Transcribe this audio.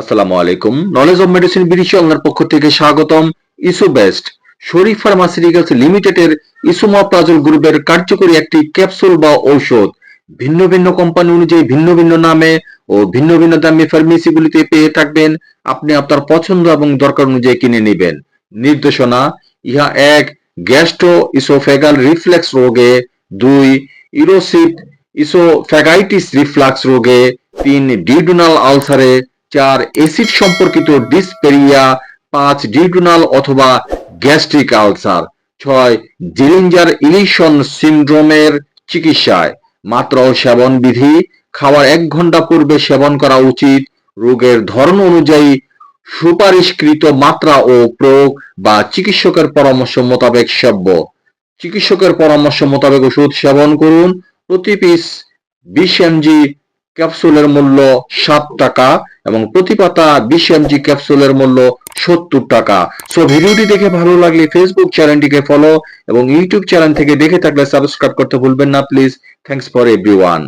আসসালামু আলাইকুম। Knowledge of medicine বিডিশনের পক্ষ থেকে স্বাগতম। ইসোবেস্ট শরীফ ফার্মাসিউটিক্যালস লিমিটেডের ইসোমাপ্রাজল গ্রুপের কার্যকরী একটি ক্যাপসুল বা ঔষধ ভিন্ন ভিন্ন কোম্পানি অনুযায়ী ভিন্ন ভিন্ন নামে ও ভিন্ন ভিন্ন দামে ফার্মেসিগুলিতে পেয়ে থাকবেন। আপনি আপনার পছন্দ এবং দরকার অনুযায়ী কিনে নেবেন। নির্দেশনা: ইহা 1. গ্যাস্ট্রো ইসোফেগাল রিফ্লেক্স রোগে, 2. ইরোসিভ ইসোফ্যাগাইটিস রিফ্লাক্স রোগে, 3. ডিউডেনাল আলসারে, 4. অ্যাসিড সম্পর্কিত ডিসপেরিয়া, 5. ডিউডেনাল অথবা গ্যাস্ট্রিক আলসার, 6. জিলিঞ্জার ইলিশন সিন্ড্রোমের চিকিৎসায়। মাত্রা ও সেবন বিধি: খাওয়ার 1 ঘন্টা পূর্বে সেবন করা উচিত। রোগের ধরন অনুযায়ী সুপারিশকৃত মাত্রা ও প্রয়োগ বা চিকিৎসকের পরামর্শ মোতাবেক সেব্য। চিকিৎসকের পরামর্শ মোতাবেক ওষুধ সেবন করুন। প্রতি পিস 20 mg ক্যাপসুলের মূল্য 7 টাকা এবং প্রতি পাতা 20 mg ক্যাপসুলের মূল্য 70 টাকা। সো ভিডিওটি দেখে ভালো লাগলে ফেসবুক চ্যানেলটিকে ফলো এবং ইউটিউব চ্যানেল থেকে দেখে থাকলে সাবস্ক্রাইব করতে ভুলবেন না প্লিজ। Thanks for everyone.